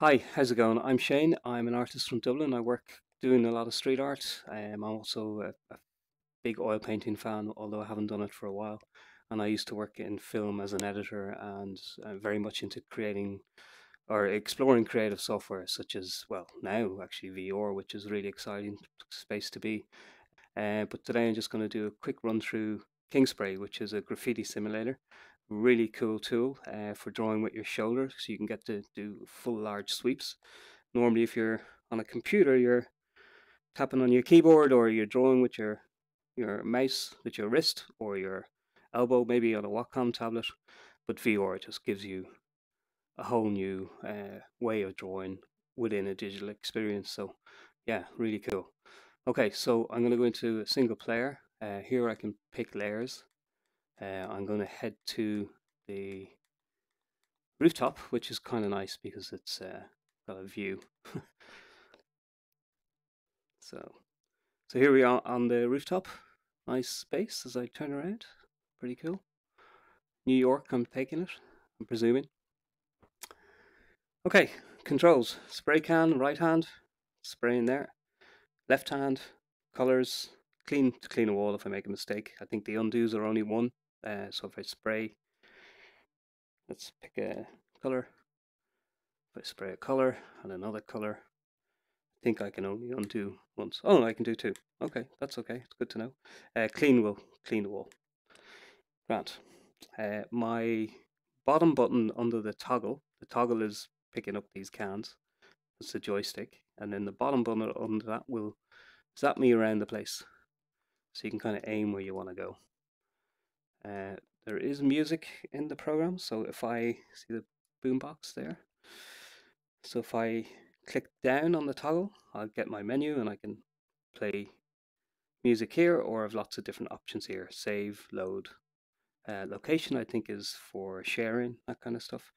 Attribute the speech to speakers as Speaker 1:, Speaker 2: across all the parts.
Speaker 1: Hi, how's it going? I'm Shane. I'm an artist from Dublin. I work doing a lot of street art. I'm also a big oil painting fan, although I haven't done it for a while. And I used to work in film as an editor and very much into creating or exploring creative software such as, well, now actually VR, which is a really exciting space to be. But today I'm just going to do a quick run through KingSpray, which is a graffiti simulator. Really cool tool for drawing with your shoulder, so you can get to do full large sweeps. Normally, if you're on a computer, you're tapping on your keyboard or you're drawing with your mouse, with your wrist or your elbow, maybe on a Wacom tablet. But VR just gives you a whole new way of drawing within a digital experience. So, yeah, really cool. Okay, so I'm going to go into a single player. Here I can pick layers. I'm going to head to the rooftop, which is kind of nice because it's got a view. So, so here we are on the rooftop. Nice space as I turn around. Pretty cool. New York, I'm taking it, I'm presuming. Okay, controls. Spray can, right hand, spray in there. Left hand, colors, clean to clean a wall if I make a mistake. I think the undos are only one. So if I spray, let's pick a color. If I spray a color and another color, I think I can only undo once. Oh, I can do two. Okay, that's okay. It's good to know. Clean will clean the wall. Grant. My bottom button under the toggle is picking up these cans. It's the joystick. And then the bottom button under that will zap me around the place. So you can kind of aim where you want to go. There is music in the program. So if I see the boombox there. So if I click down on the toggle, I'll get my menu and I can play music here, or I have lots of different options here. Save, load, location I think is for sharing, that kind of stuff.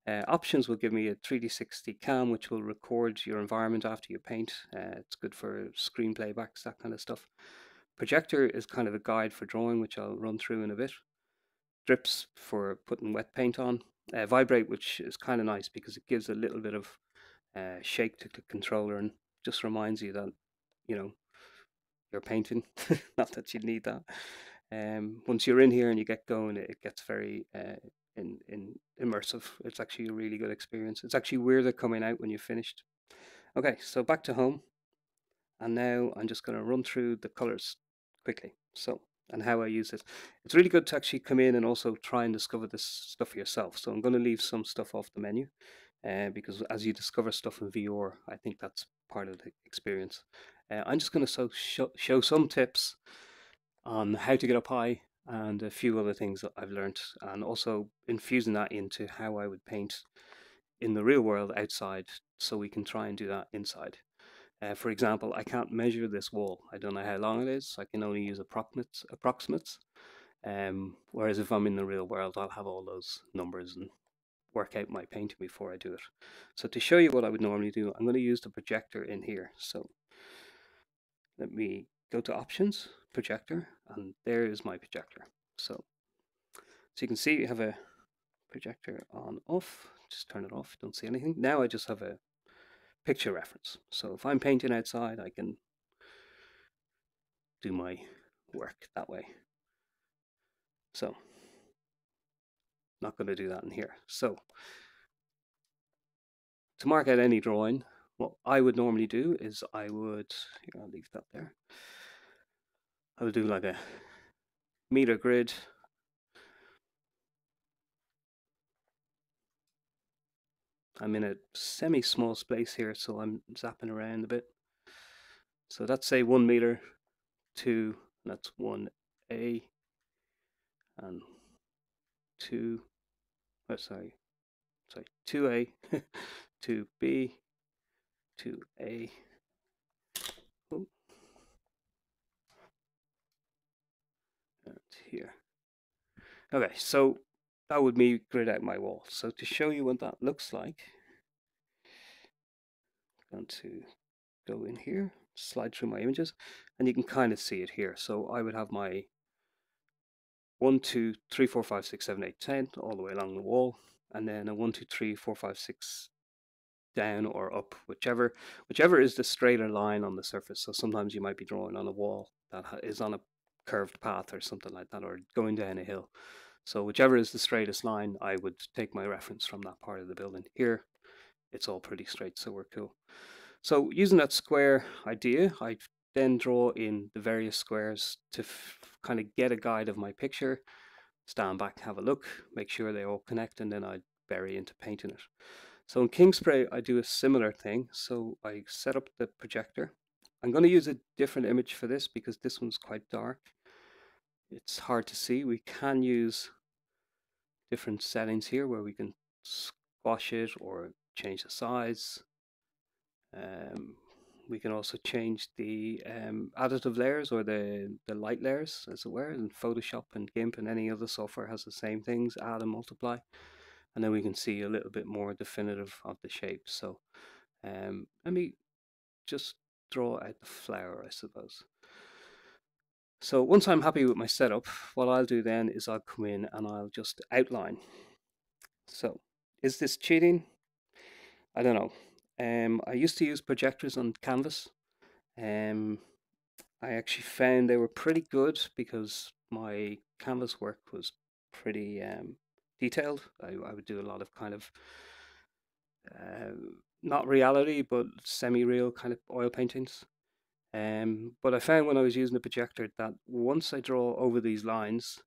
Speaker 1: Options will give me a 3D60 cam, which will record your environment after you paint. It's good for screen playbacks, that kind of stuff. Projector is kind of a guide for drawing, which I'll run through in a bit. Drips for putting wet paint on. Vibrate, which is kind of nice because it gives a little bit of shake to the controller and just reminds you that, you know, you're painting. Not that you need that. Once you're in here and you get going, it gets very in immersive. It's actually a really good experience. It's actually weirder coming out when you've finished. Okay, so back to home, and now I'm just going to run through the colors quickly. So, and how I use it. It's really good to actually come in and also try and discover this stuff yourself. So I'm going to leave some stuff off the menu, because as you discover stuff in VR, I think that's part of the experience. I'm just going to show some tips on how to get up high and a few other things that I've learned, and also infusing that into how I would paint in the real world outside, so we can try and do that inside. For example, I can't measure this wall. I don't know how long it is. I can only use approximates. Whereas if I'm in the real world, I'll have all those numbers and work out my painting before I do it. So to show you what I would normally do, I'm going to use the projector in here. So let me go to options, projector, and there is my projector. So you can see you have a projector on off. Just turn it off, don't see anything. Now I just have a picture reference. So if I'm painting outside, I can do my work that way. So not going to do that in here. So to mark out any drawing, what I would normally do is I would, here, I'll leave that there. I would do like a meter grid. I'm in a semi-small space here, so I'm zapping around a bit. So that's say 1 meter, 2, that's 1A, and 2, oh, sorry, 2A, 2B, 2A, oh, and here. Okay, so that would me grid out my wall. So to show you what that looks like, I'm going to go in here, slide through my images, and you can kind of see it here. So I would have my 1, 2, 3, 4, 5, 6, 7, 8, 10 all the way along the wall, and then a 1, 2, 3, 4, 5, 6 down or up, whichever is the straighter line on the surface. So sometimes you might be drawing on a wall that is on a curved path or something like that, or going down a hill. So whichever is the straightest line, I would take my reference from that part of the building. Here, it's all pretty straight, so we're cool. So using that square idea, I then draw in the various squares to kind of get a guide of my picture, stand back, have a look, make sure they all connect, and then I bury into painting it. So in KingSpray, I do a similar thing. So I set up the projector. I'm going to use a different image for this because this one's quite dark. It's hard to see. We can use different settings here where we can squash it or change the size. We can also change the additive layers or the light layers, as it were, and Photoshop and GIMP and any other software has the same things, add and multiply. And then we can see a little bit more definitive of the shape. So let me just draw out the flower, I suppose. So once I'm happy with my setup, what I'll do then is I'll come in and I'll just outline. So is this cheating? I don't know. I used to use projectors on canvas. I actually found they were pretty good because my canvas work was pretty detailed. I would do a lot of kind of not reality but semi-real kind of oil paintings. But I found when I was using the projector that once I draw over these lines,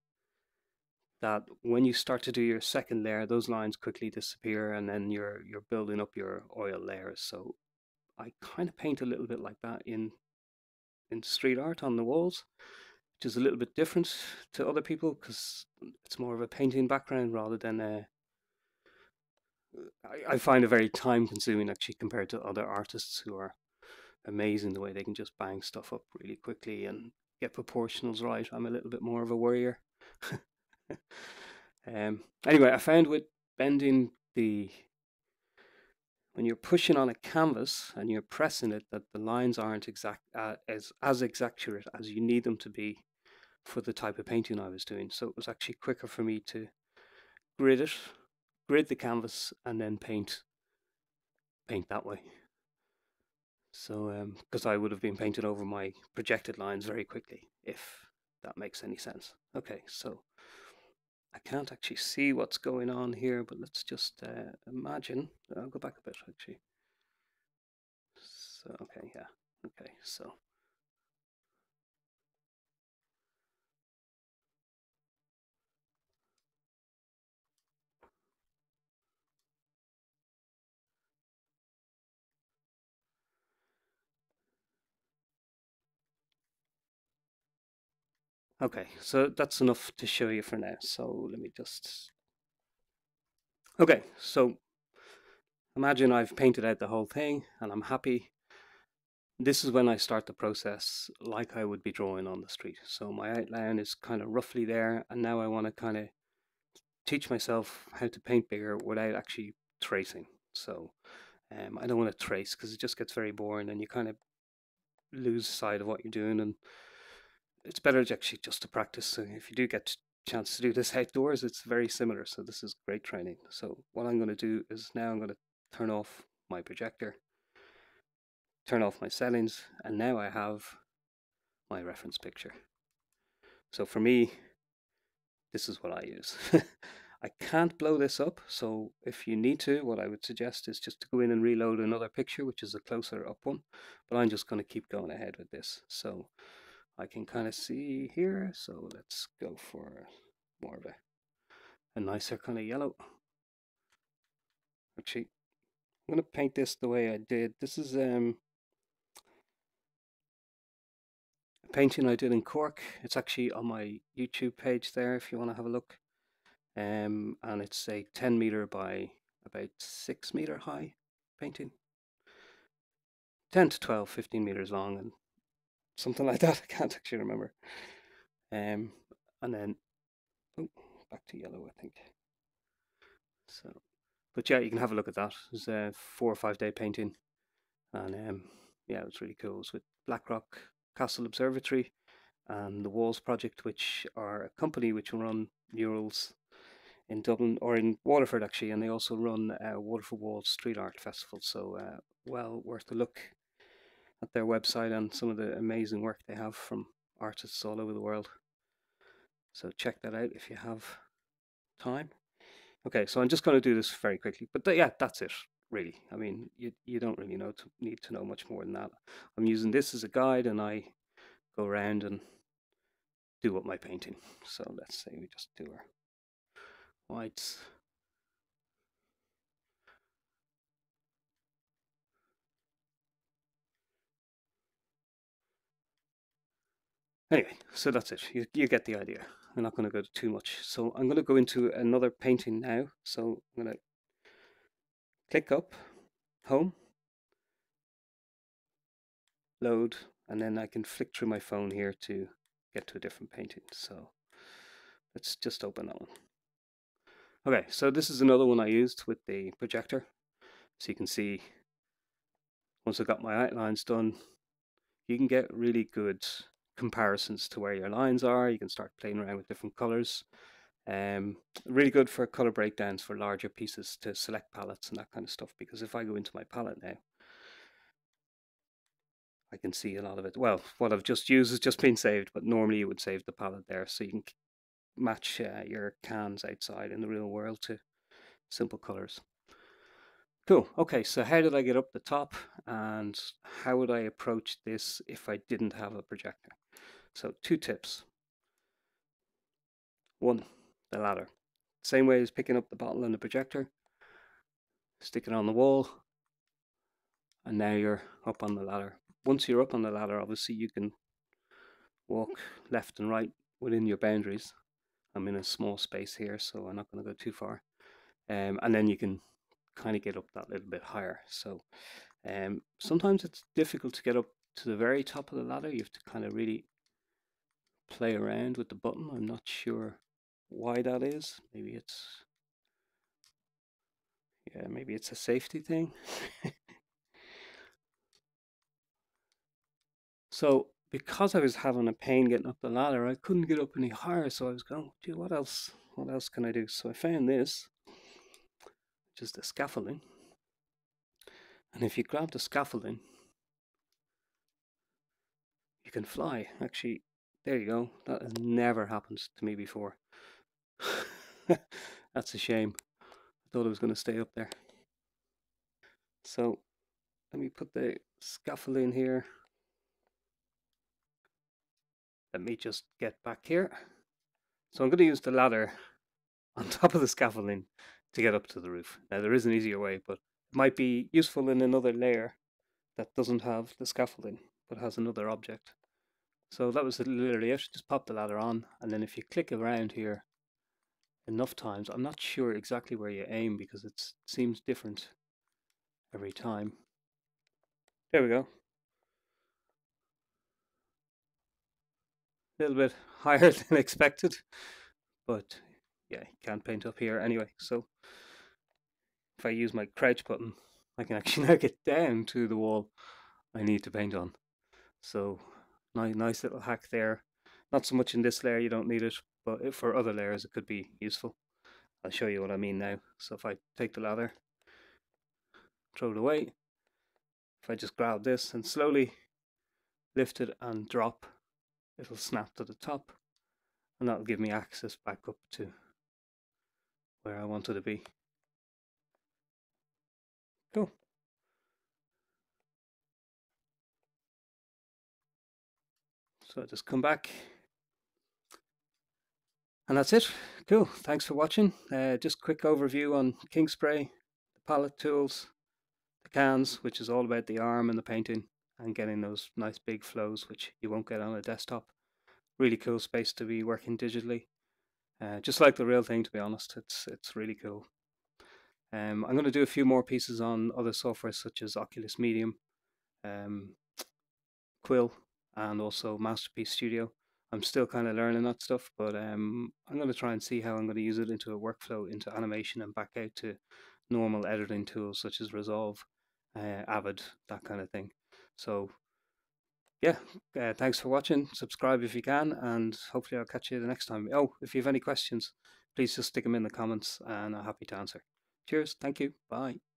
Speaker 1: that when you start to do your second layer, those lines quickly disappear, and then you're building up your oil layers. So I kind of paint a little bit like that in street art on the walls, which is a little bit different to other people because it's more of a painting background rather than a. I find it very time consuming actually compared to other artists who are amazing the way they can just bang stuff up really quickly and get proportionals right. I'm a little bit more of a worrier. Anyway, I found with bending when you're pushing on a canvas and you're pressing it, that the lines aren't as accurate as you need them to be for the type of painting I was doing. So it was actually quicker for me to grid the canvas, and then paint that way. So because I would have been painting over my projected lines very quickly, if that makes any sense. Okay, so I can't actually see what's going on here, but let's just imagine. I'll go back a bit actually. So okay, yeah, okay, so okay, so that's enough to show you for now. So let me just. Okay, so imagine I've painted out the whole thing and I'm happy. This is when I start the process like I would be drawing on the street. So my outline is kind of roughly there, and now I want to kind of teach myself how to paint bigger without actually tracing. So I don't want to trace because it just gets very boring and you kind of lose sight of what you're doing, and it's better actually just to practice. So if you do get a chance to do this outdoors, it's very similar. So this is great training. So what I'm going to do is now I'm going to turn off my projector, turn off my settings, and now I have my reference picture. So for me, this is what I use. I can't blow this up, so if you need to, what I would suggest is just to go in and reload another picture, which is a closer up one, but I'm just going to keep going ahead with this. So I can kind of see here, so let's go for more of a nicer kind of yellow. Actually, I'm going to paint this the way I did. This is a painting I did in Cork. It's actually on my YouTube page there if you want to have a look. And it's a 10 meter by about 6 meter high painting. 10 to 12, 15 meters long and something like that. I can't actually remember. And then back to yellow, I think. So, but yeah, you can have a look at that. It was a 4 or 5 day painting, and yeah, it was really cool. It was with Blackrock Castle Observatory and the Walls Project, which are a company which run murals in Dublin, or in Waterford actually, and they also run Waterford Wall Street Art Festival. So well worth a look at their website and some of the amazing work they have from artists all over the world. So check that out if you have time. Okay, so I'm just going to do this very quickly, but yeah, that's it really. I mean, you don't really need to know much more than that. I'm using this as a guide, and I go around and do up my painting. So let's say we just do our whites. Anyway, so that's it. You get the idea. I'm not going to go too much. So I'm going to go into another painting now. So I'm going to click up, home, load, and then I can flick through my phone here to get to a different painting. So let's just open that one. Okay, so this is another one I used with the projector. So you can see once I got my outlines done, you can get really good comparisons to where your lines are. You can start playing around with different colors. Really good for color breakdowns for larger pieces, to select palettes and that kind of stuff, because if I go into my palette now, I can see a lot of it. Well, what I've just used is just been saved, but normally you would save the palette there so you can match your cans outside in the real world to simple colors. Cool. Okay, so how did I get up the top, and how would I approach this if I didn't have a projector? So 2 tips. 1, the ladder. Same way as picking up the bottle and the projector, stick it on the wall, and now you're up on the ladder. Once you're up on the ladder, obviously you can walk left and right within your boundaries. I'm in a small space here, so I'm not going to go too far. And then you can kind of get up that little bit higher. So sometimes it's difficult to get up to the very top of the ladder. You have to kind of really play around with the button. I'm not sure why that is. Maybe it's a safety thing. So because I was having a pain getting up the ladder, I couldn't get up any higher. So I was going, gee, what else? What else can I do? So I found this, which is the scaffolding. And if you grab the scaffolding, you can fly. Actually, there you go. That has never happened to me before. That's a shame. I thought I was going to stay up there. So let me put the scaffolding here. Let me just get back here. So I'm going to use the ladder on top of the scaffolding to get up to the roof. Now there is an easier way, but it might be useful in another layer that doesn't have the scaffolding but has another object. So that was literally it. Just pop the ladder on, and then if you click around here enough times, I'm not sure exactly where you aim because it seems different every time. There we go. A little bit higher than expected, but yeah, you can't paint up here anyway. So if I use my crouch button, I can actually now get down to the wall I need to paint on. So nice little hack there. Not so much in this layer, you don't need it, but for other layers it could be useful. I'll show you what I mean now. So if I take the ladder, throw it away, if I just grab this and slowly lift it and drop, it'll snap to the top, and that'll give me access back up to where I wanted to be. Cool. So I just come back, and that's it. Cool. Thanks for watching. Just quick overview on KingSpray, the palette tools, the cans, which is all about the arm and the painting and getting those nice big flows, which you won't get on a desktop. Really cool space to be working digitally. Just like the real thing, to be honest. It's really cool. I'm going to do a few more pieces on other software such as Oculus Medium, Quill, and also Masterpiece Studio. I'm still kind of learning that stuff, but I'm going to try and see how I'm going to use it into a workflow, into animation, and back out to normal editing tools such as Resolve, Avid, that kind of thing. So yeah, thanks for watching. Subscribe if you can, and hopefully I'll catch you the next time. Oh, if you have any questions, please just stick them in the comments and I'm happy to answer. Cheers, thank you, bye.